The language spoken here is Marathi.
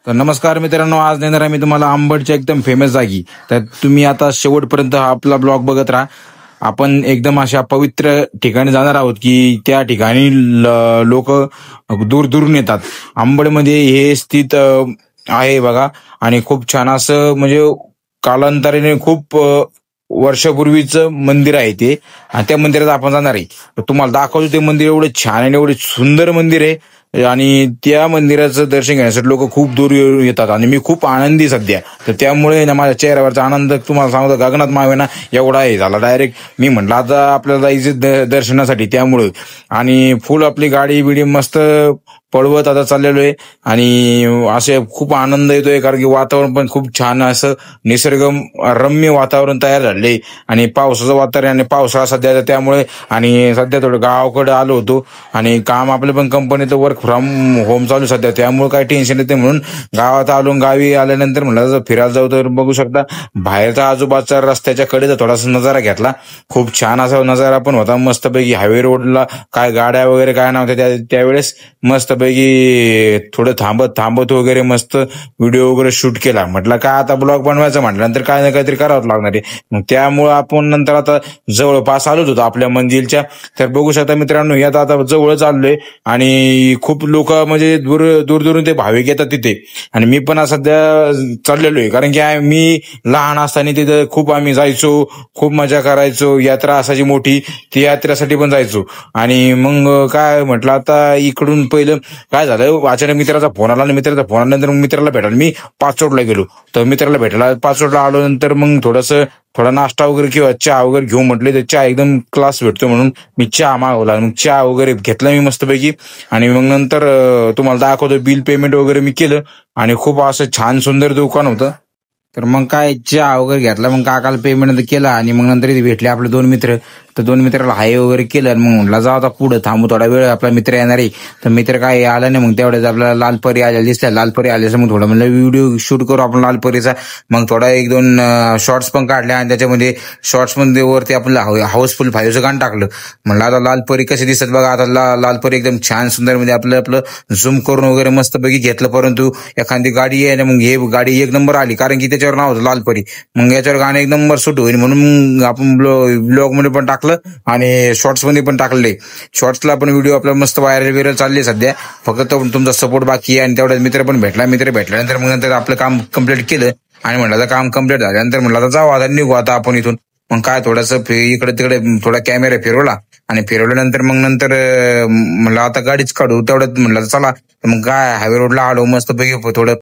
तर नमस्कार मित्रांनो, आज नेणार आहे मी तुम्हाला अंबडच्या एकदम फेमस जागी. तर तुम्ही आता शेवटपर्यंत हा आपला ब्लॉग बघत राहा. आपण एकदम अशा पवित्र ठिकाणी जाणार आहोत की त्या ठिकाणी लोक दूर दूरून येतात. अंबडमध्ये हे स्थित आहे बघा. आणि खूप छान असं म्हणजे कालांतराने खूप वर्षापूर्वीचं मंदिर आहे ते. आणि त्या मंदिरात आपण जाणार आहे. तर तुम्हाला दाखवतो ते मंदिर एवढं छान आणि एवढे सुंदर मंदिर आहे. आणि त्या मंदिराचं दर्शन घेण्यासाठी लोक खूप दूर येतात आणि मी खूप आनंदी सध्या. तर त्यामुळे ना माझ्या चेहऱ्यावरचा आनंद तुम्हाला सांगतो गगनात मावे ना एवढा आहे झाला. डायरेक्ट मी म्हटलं आता आपल्याला जायचं दर्शनासाठी, त्यामुळे आणि फुल आपली गाडी बिडी मस्त पळवत आता चाललेलो आहे. आणि असे खूप आनंद येतोय कारण की वातावरण पण खूप छान असं निसर्ग रम्य वातावरण तयार झाले. आणि पावसाचं वातावरण आणि पावसाळा सध्या त्यामुळे आणि सध्या थोडं गावाकडे आलो होतो आणि काम आपलं पण कंपनीचं वर्क फ्रॉम होम चालू सध्या, त्यामुळे काही टेन्शन येते म्हणून गावात आलो. गावी आल्यानंतर म्हणलं फिरायला जाऊ. तर बघू शकता बाहेरचा आजूबाजूचा रस्त्याच्या कडेचा थोडासा नजारा घेतला. खूप छान असा नजारा पण होता. मस्तपैकी हायवे रोडला काय गाड्या वगैरे काय नव्हत्या त्यावेळेस. मस्तपैकी थोडं थांबत थांबत वगैरे मस्त व्हिडिओ वगैरे शूट केला. म्हटलं काय आता ब्लॉग बनवायचं म्हटल्यानंतर काय ना काहीतरी करावं लागणार आहे. मग त्यामुळं आपण नंतर आता जवळपास आलोच होतो आपल्या मंदिरच्या. तर बघू शकता मित्रांनो, यात आता जवळच आलोय आणि खूप लोक म्हणजे दूर दूरून ते भाविक येतात तिथे. आणि मी पण सध्या चाललेलो आहे कारण की मी लहान असताना तिथे खूप आम्ही जायचो, खूप मजा करायचो. यात्रा असायची मोठी, ती यात्रेसाठी पण जायचो. आणि मग काय म्हटलं आता इकडून पहिलं काय झालं, अचानक मित्राचा फोन आला आणि मित्राचा फोन आल्यानंतर मग मित्राला भेटायला मी पाचोडला गेलो. तर मित्राला भेटायला पाचोडला आलो. नंतर मग थोडा नाश्ता वगैरे किंवा चहा वगैरे घेऊ म्हटले. तर चहा एकदम क्लास भेटतो म्हणून मी चहा मागवला. मग चहा वगैरे घेतला मी मस्तपैकी. आणि मग नंतर तुम्हाला दाखवतो बिल पेमेंट वगैरे मी केलं. आणि खूप असं छान सुंदर दुकान होतं. तर मग काय चहा वगैरे घेतला. मग काकाला पेमेंट केला आणि मग नंतर इथे भेटले आपले दोन मित्र. तर दोन मित्राला हाय वगैरे केलं. मग म्हटलं जाऊ आता पुढे थांबू थोडा वेळ, आपला मित्र येणार आहे. तर मित्र काय आला नाही. मग तेवढ्याच आपल्याला लालपरी आल्या दिसल्या. लालपरी आल्यास मग थोडं म्हणलं व्हिडिओ शूट करू आपण लालपरीचा. मग थोडा एक दोन शॉर्ट्स पण काढले आणि त्याच्यामध्ये शॉर्ट्स मध्ये वरती आपलं हाऊसफुल फाईव्हचं गाणं टाकलं. म्हणलं आता लालपरी कशी दिसत बघा. आता लालपरी एकदम छान सुंदर मध्ये आपलं झूम करून वगैरे मस्तपैकी घेतलं. परंतु एखादी गाडी आहे ना, मग हे गाडी एक नंबर आली कारण की त्याच्यावर नाव होतं लालपरी. मग याच्यावर गाणं एक नंबर सूट होईल म्हणून आपण ब्लॉग मध्ये पण टाकलं आणि शॉर्ट्स मध्ये पण टाकले. शॉर्ट्सला पण व्हिडिओ आपला मस्त व्हायरल चालले सध्या. फक्त तुमचा सपोर्ट बाकी आहे. आणि तेवढ्याच मित्र पण भेटला. मित्र भेटल्यानंतर मग नंतर आपलं काम कम्प्लीट केलं. आणि म्हणलं आता काम कम्प्लीट झाल्यानंतर म्हणलं आता जाऊ, आता निघू आता आपण इथून. मग काय थोडंसं इकडे तिकडे थोडा कॅमेरा फिरवला. आणि फिरवल्यानंतर मग नंतर म्हणलं आता गाडीच काढू. तेवढ्यात म्हणलं चला. मग काय हायवे रोडला आलो मस्तपैकी थोडं